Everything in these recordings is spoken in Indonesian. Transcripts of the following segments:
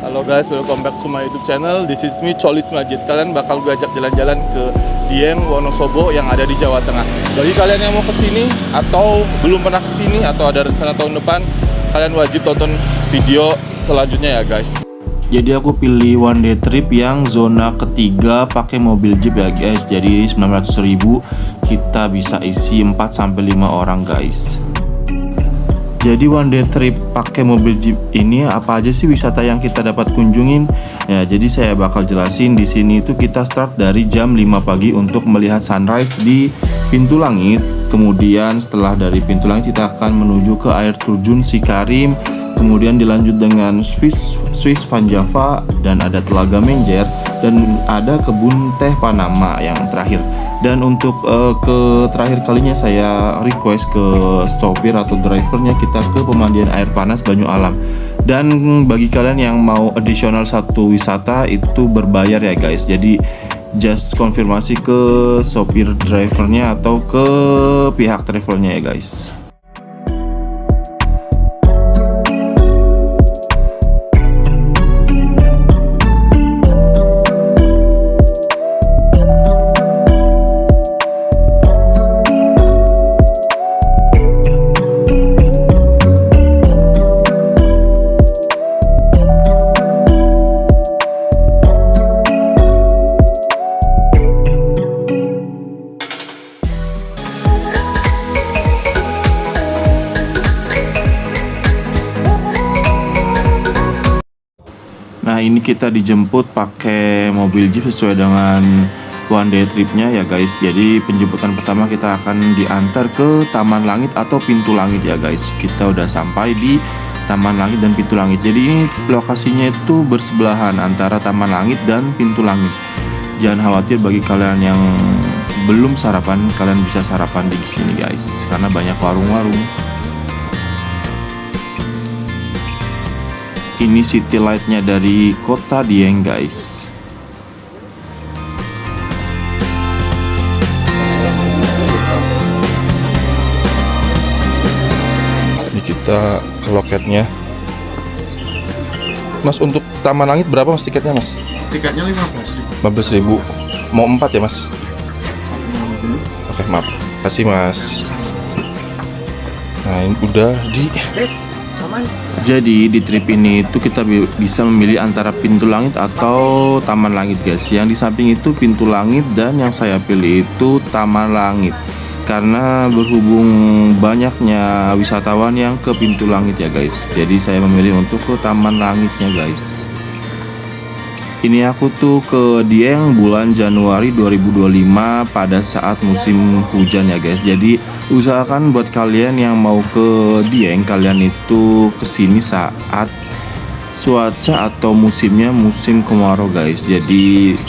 Halo guys, welcome back to my YouTube channel. This is me, Cholis Majid. Kalian bakal gue ajak jalan-jalan ke Dieng, Wonosobo yang ada di Jawa Tengah. Bagi kalian yang mau kesini atau belum pernah kesini atau ada rencana tahun depan, kalian wajib tonton video selanjutnya ya guys. Jadi aku pilih one day trip yang zona ketiga pakai mobil jeep ya guys. Jadi 900.000 kita bisa isi 4-5 orang guys. Jadi one day trip pakai mobil jeep ini apa aja sih wisata yang kita dapat kunjungin? Ya, jadi saya bakal jelasin di sini itu kita start dari jam 5 pagi untuk melihat sunrise di Pintu Langit. Kemudian setelah dari Pintu Langit kita akan menuju ke air terjun Sikarim. Kemudian dilanjut dengan Swiss Van Java dan ada Telaga Menjer dan ada kebun teh Panama yang terakhir. Dan untuk ke terakhir kalinya saya request ke sopir atau drivernya kita ke pemandian air panas Banyu Alam. Dan bagi kalian yang mau additional satu wisata itu berbayar ya guys. Jadi just konfirmasi ke sopir drivernya atau ke pihak travelnya ya guys. Nah ini kita dijemput pakai mobil jeep sesuai dengan one day tripnya ya guys. Jadi penjemputan pertama kita akan diantar ke Taman Langit atau Pintu Langit ya guys. Kita udah sampai di Taman Langit dan Pintu Langit. Jadi ini lokasinya itu bersebelahan antara Taman Langit dan Pintu Langit. Jangan khawatir bagi kalian yang belum sarapan, kalian bisa sarapan di sini guys. Karena banyak warung-warung. Ini city light-nya dari kota Dieng guys. Ini kita ke loketnya. Mas, untuk Taman Langit berapa mas tiketnya mas? Tiketnya 15.000. 15.000. Mau 4 ya mas? Oke maaf. Kasih mas. Nah ini udah di. Jadi di trip ini itu kita bisa memilih antara Pintu Langit atau Taman Langit guys. Yang di samping itu Pintu Langit dan yang saya pilih itu Taman Langit. Karena berhubung banyaknya wisatawan yang ke Pintu Langit ya guys. Jadi saya memilih untuk ke Taman Langitnya guys. Ini aku tuh ke Dieng bulan Januari 2025 pada saat musim hujan ya guys. Jadi usahakan buat kalian yang mau ke Dieng, kalian itu kesini saat cuaca atau musimnya musim kemarau guys. Jadi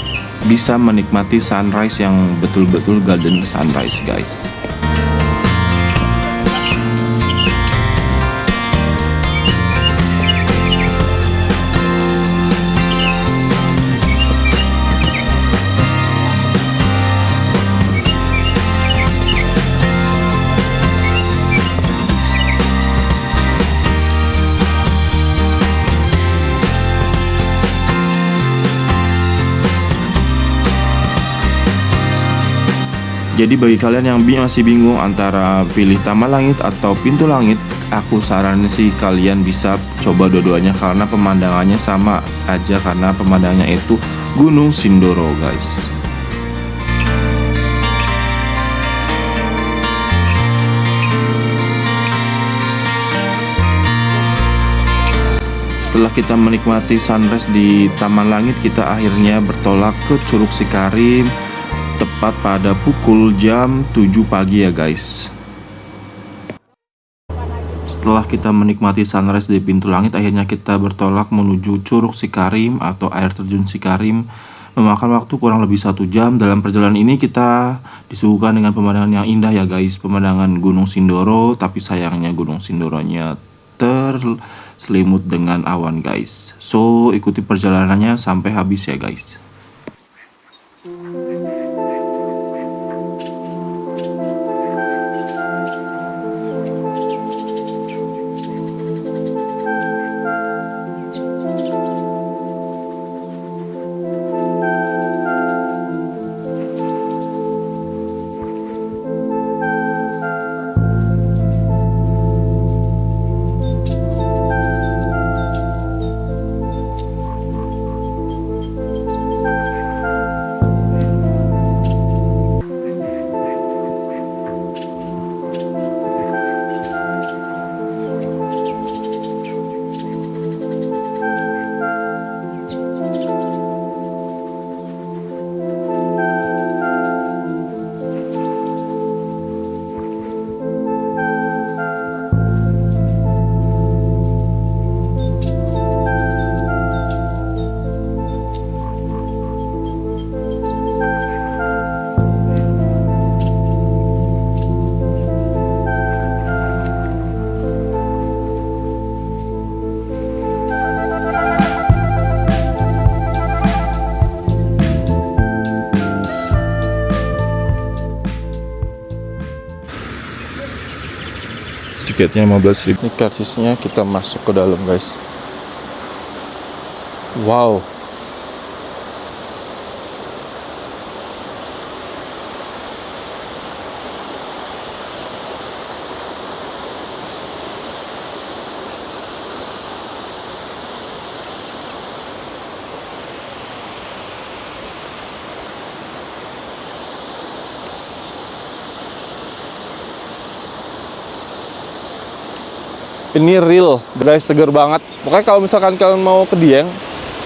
bisa menikmati sunrise yang betul-betul golden sunrise guys. Jadi bagi kalian yang masih bingung antara pilih Taman Langit atau Pintu Langit, aku saranin sih kalian bisa coba dua-duanya karena pemandangannya sama aja, karena pemandangannya itu Gunung Sindoro guys. Setelah kita menikmati sunrise di Taman Langit, kita akhirnya bertolak ke Curug Sikarim tepat pada pukul jam 7 pagi ya guys. Setelah kita menikmati sunrise di Pintu Langit, akhirnya kita bertolak menuju Curug Sikarim atau air terjun Sikarim. Memakan waktu kurang lebih 1 jam. Dalam perjalanan ini kita disuguhkan dengan pemandangan yang indah ya guys. Pemandangan Gunung Sindoro, tapi sayangnya Gunung Sindoronya terselimut dengan awan guys. So ikuti perjalanannya sampai habis ya guys. tiketnya 15.000. Ini karcisnya, kita masuk ke dalam guys. Wow. Ini real guys, seger banget. Pokoknya kalau misalkan kalian mau ke Dieng,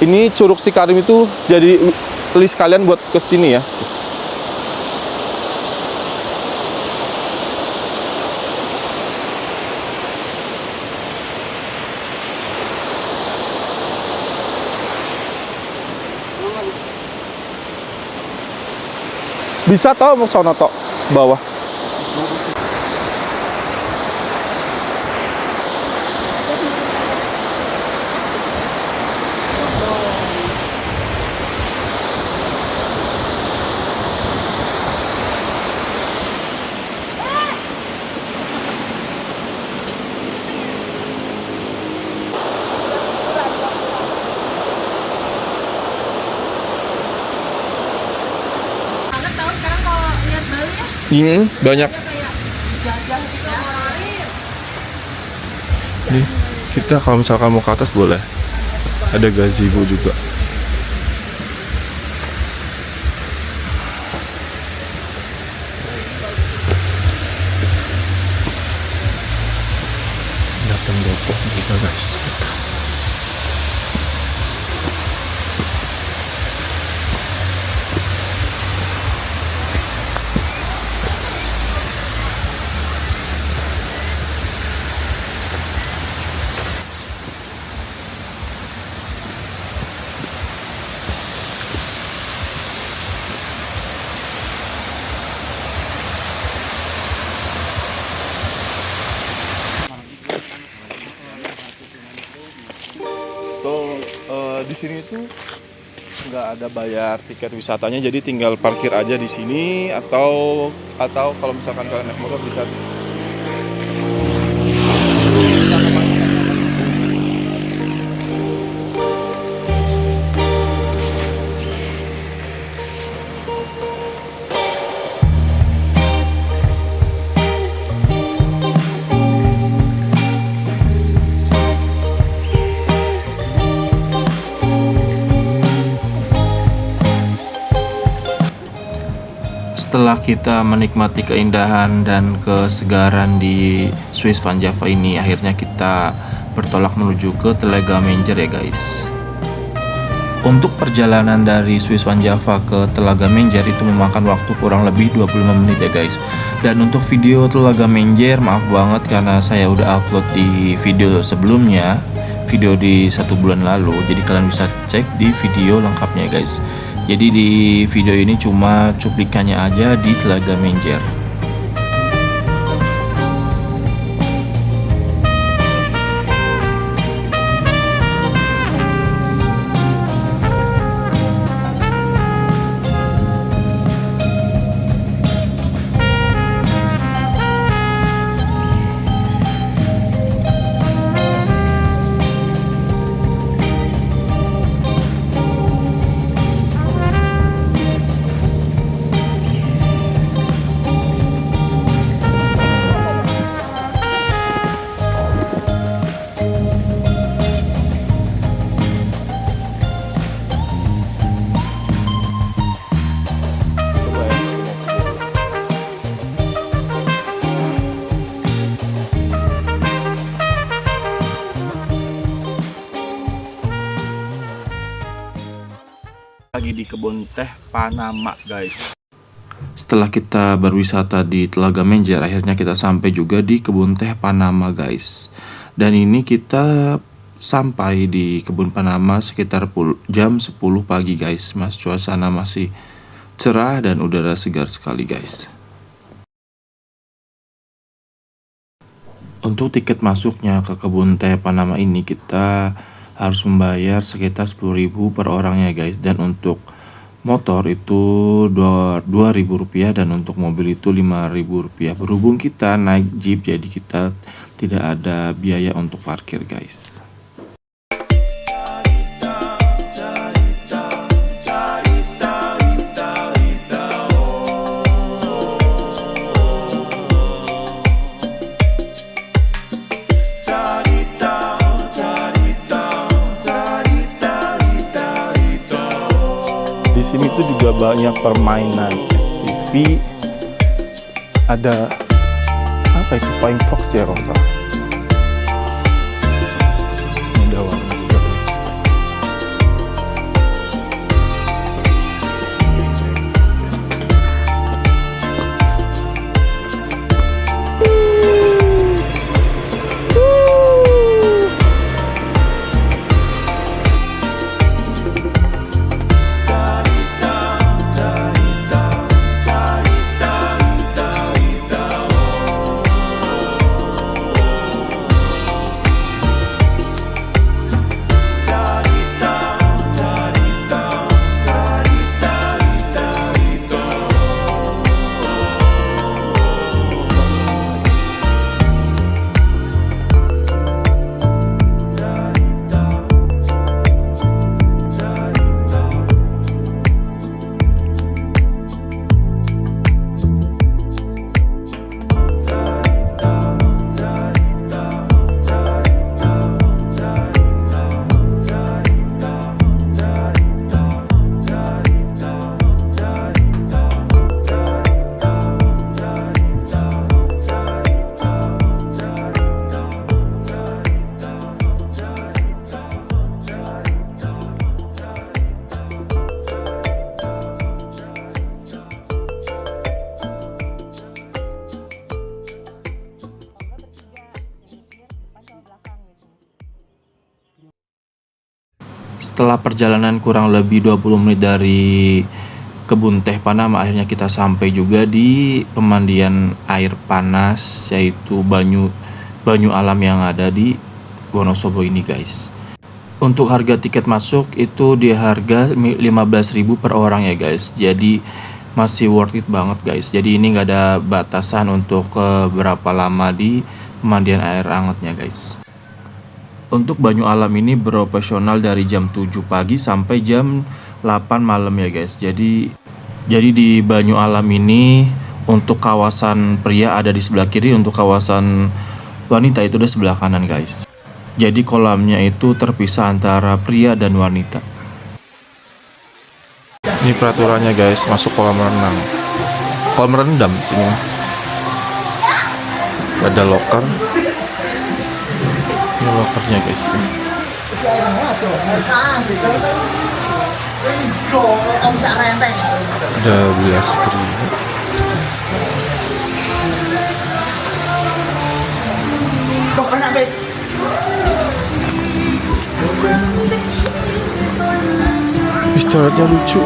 ini Curug Cikarim itu jadi list kalian buat kesini ya. Bisa tau mau sono tok bawah. Banyak. Nih, kita kalau misalkan mau ke atas boleh. Ada gazebo juga. Ada pendopo juga guys. So di sini tuh nggak ada bayar tiket wisatanya, jadi tinggal parkir aja di sini atau kalau misalkan kalian naik motor bisa. Setelah kita menikmati keindahan dan kesegaran di Swiss Van Java ini, akhirnya kita bertolak menuju ke Telaga Menjer ya guys. Untuk perjalanan dari Swiss Van Java ke Telaga Menjer itu memakan waktu kurang lebih 25 menit ya guys. Dan untuk video Telaga Menjer, maaf banget karena saya udah upload di video sebelumnya, video di 1 bulan lalu, jadi kalian bisa cek di video lengkapnya guys. Jadi di video ini cuma cuplikannya aja di Telaga Menjer. Lagi di kebun teh Panama guys. Setelah kita berwisata di Telaga Menjer, akhirnya kita sampai juga di kebun teh Panama guys. Dan ini kita sampai di kebun Panama sekitar jam 10 pagi guys. Suasana masih cerah dan udara segar sekali guys. Untuk tiket masuknya ke kebun teh Panama ini kita harus membayar sekitar 10.000 per orangnya guys. Dan untuk motor itu Rp2.000 dan untuk mobil itu Rp5.000. Berhubung kita naik Jeep, jadi kita tidak ada biaya untuk parkir, guys. Di sini tuh juga banyak permainan TV. Ada apa itu, Flying Fox ya kalau salah. Ini ada warna juga, guys. Setelah perjalanan kurang lebih 20 menit dari kebun teh Panama, akhirnya kita sampai juga di pemandian air panas, yaitu banyu alam yang ada di Wonosobo ini, guys. Untuk harga tiket masuk itu di harga 15.000 per orang ya, guys. Jadi masih worth it banget, guys. Jadi ini nggak ada batasan untuk berapa lama di pemandian air hangatnya, guys. Untuk banyu alam ini beroperasional dari jam 7 pagi sampai jam 8 malam ya, guys. Jadi di banyu alam ini untuk kawasan pria ada di sebelah kiri, untuk kawasan wanita itu di sebelah kanan, guys. Jadi kolamnya itu terpisah antara pria dan wanita. Ini peraturannya, guys, masuk kolam renang. Kolam rendam sini. Ada loker. Ini lokernya, guys, tuh. Ada Biastri. Ih, toiletnya lucu.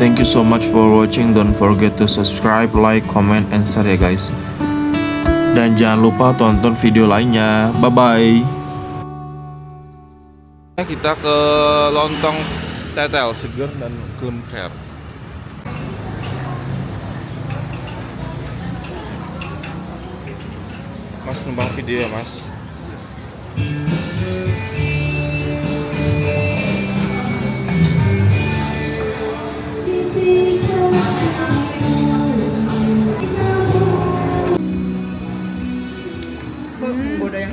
Thank you so much for watching. Don't forget to subscribe, like, comment, and share ya guys. Dan jangan lupa tonton video lainnya. Bye bye. Kita ke lontong tetel seger dan kelemker. Mas numpang video ya mas. Menggoda yang